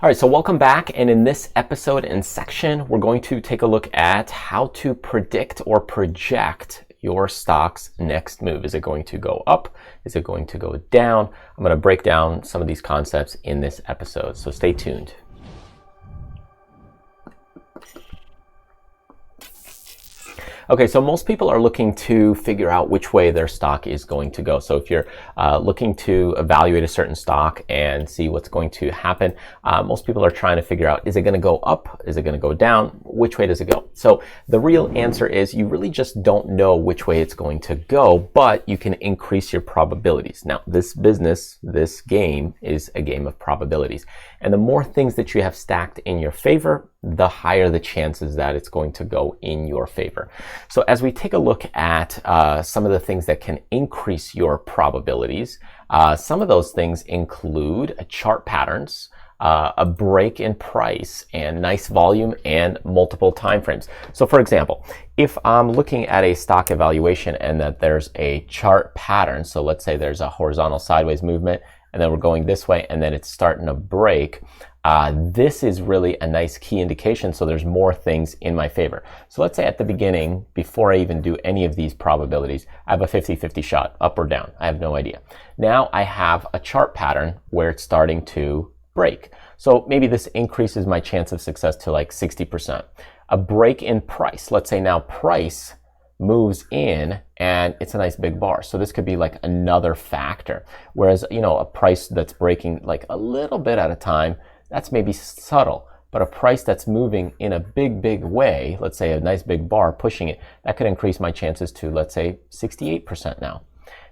All right, so welcome back. And in this episode and section, we're going to take a look at how to predict or project your stock's next move. Is it going to go up? Is it going to go down? I'm going to break down some of these concepts in this episode, so stay tuned. Okay, so most people are looking to figure out which way their stock is going to go. So if you're looking to evaluate a certain stock and see what's going to happen, most people are trying to figure out, is it going to go up? Is it going to go down? Which way does it go? So the real answer is you really just don't know which way it's going to go, but you can increase your probabilities. Now, this business, this game is a game of probabilities. And the more things that you have stacked in your favor, the higher the chances that it's going to go in your favor. So as we take a look at some of the things that can increase your probabilities, some of those things include chart patterns, a break in price, and nice volume and multiple time frames. So for example, if I'm looking at a stock evaluation and that there's a chart pattern, so let's say there's a horizontal sideways movement and then we're going this way and then it's starting to break, this is really a nice key indication, so there's more things in my favor. So let's say at the beginning, before I even do any of these probabilities, I have a 50-50 shot, up or down. I have no idea. Now I have a chart pattern where it's starting to break. So maybe this increases my chance of success to like 60%. A break in price. Let's say now price moves in and it's a nice big bar. So this could be like another factor. Whereas, a price that's breaking like a little bit at a time, that's maybe subtle, but a price that's moving in a big way, let's say a nice big bar pushing it, that could increase my chances to, let's say, 68% now.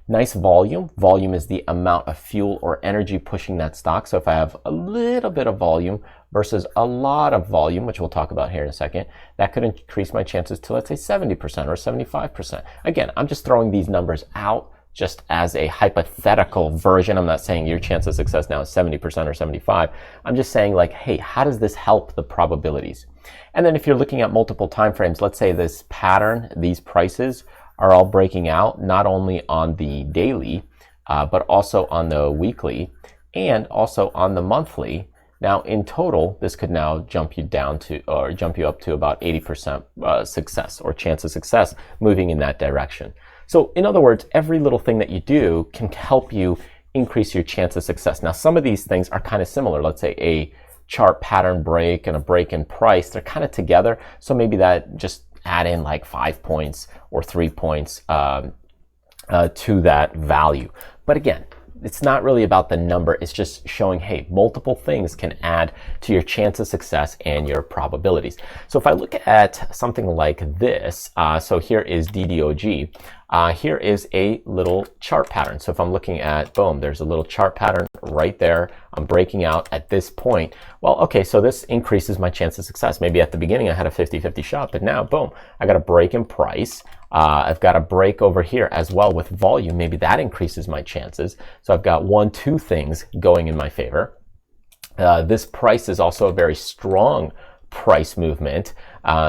Nice volume. Volume is the amount of fuel or energy pushing that stock. So if I have a little bit of volume versus a lot of volume, which we'll talk about here in a second, that could increase my chances to, let's say, 70% or 75%. Again, I'm just throwing these numbers out just as a hypothetical version. I'm not saying your chance of success now is 70% or 75. I'm just saying like, hey, how does this help the probabilities? And then if you're looking at multiple time frames, let's say this pattern, these prices are all breaking out, not only on the daily, but also on the weekly and also on the monthly. Now in total, this could now jump you up to about 80% success or chance of success moving in that direction. So in other words, every little thing that you do can help you increase your chance of success. Now, some of these things are kind of similar. Let's say a chart pattern break and a break in price, they're kind of together. So maybe that just add in like 5 points or 3 points to that value. But again, it's not really about the number. It's just showing, hey, multiple things can add to your chance of success and your probabilities. So if I look at something like this, so here is DDOG. Here is a little chart pattern. So if I'm looking at, boom, there's a little chart pattern right there. I'm breaking out at this point. Well, okay, so this increases my chance of success. Maybe at the beginning I had a 50-50 shot, but now, boom, I got a break in price. I've got a break over here as well with volume. Maybe that increases my chances. So I've got 1-2 things going in my favor. This price is also a very strong price movement.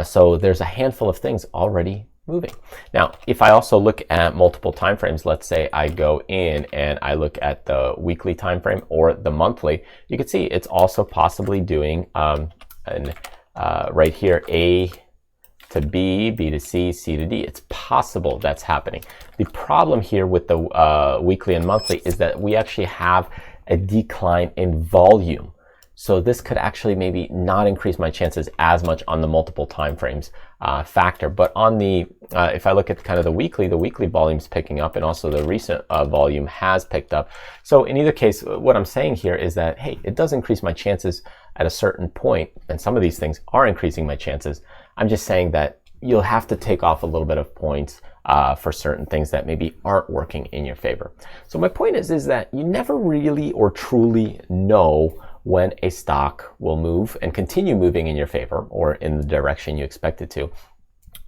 So there's a handful of things already moving. Now, if I also look at multiple time frames, let's say I go in and I look at the weekly time frame or the monthly, you can see it's also possibly doing right here, A to B, B to C, C to D. It's possible that's happening. The problem here with the weekly and monthly is that we actually have a decline in volume. So this could actually maybe not increase my chances as much on the multiple time frames factor. But on the, if I look at kind of the weekly volume's picking up and also the recent volume has picked up. So in either case, what I'm saying here is that, hey, it does increase my chances at a certain point, and some of these things are increasing my chances. I'm just saying that you'll have to take off a little bit of points for certain things that maybe aren't working in your favor. So my point is that you never really or truly know when a stock will move and continue moving in your favor or in the direction you expect it to.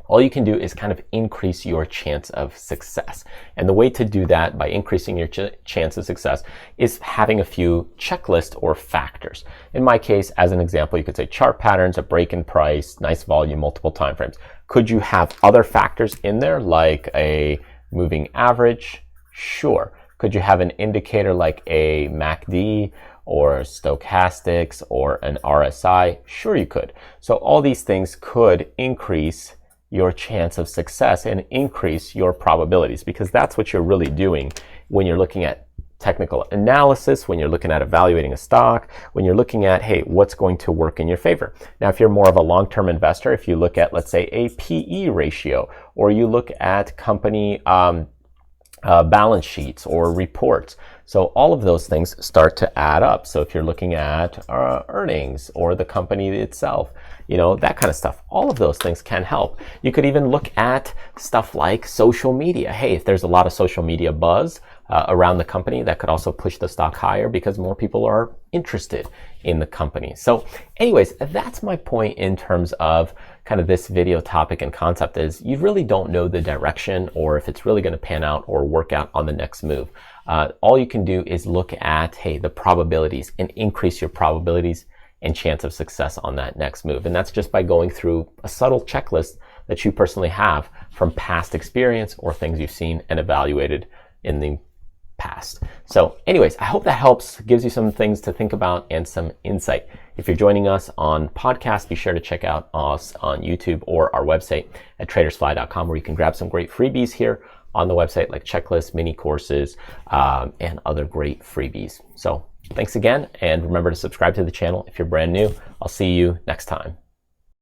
All you can do is kind of increase your chance of success. And the way to do that by increasing your chance of success is having a few checklists or factors. In my case, as an example, you could say chart patterns, a break in price, nice volume, multiple time frames. Could you have other factors in there like a moving average? Sure. Could you have an indicator like a MACD or stochastics or an RSI? Sure you could. So all these things could increase your chance of success and increase your probabilities, because that's what you're really doing when you're looking at technical analysis, when you're looking at evaluating a stock, when you're looking at, hey, what's going to work in your favor. Now, if you're more of a long-term investor, if you look at, let's say, a PE ratio, or you look at company balance sheets or reports. So all of those things start to add up. So if you're looking at earnings or the company itself, you know, that kind of stuff, all of those things can help. You could even look at stuff like social media. Hey, if there's a lot of social media buzz around the company, that could also push the stock higher because more people are interested in the company. So anyways, that's my point in terms of kind of this video topic and concept, is you really don't know the direction or if it's really going to pan out or work out on the next move. All you can do is look at, hey, the probabilities and increase your probabilities and chance of success on that next move. And that's just by going through a subtle checklist that you personally have from past experience or things you've seen and evaluated in the past. So anyways, I hope that helps, gives you some things to think about and some insight. If you're joining us on podcast, be sure to check out us on YouTube or our website at tradersfly.com, where you can grab some great freebies here on the website, like checklists, mini courses, and other great freebies. So thanks again, and remember to subscribe to the channel if you're brand new. I'll see you next time.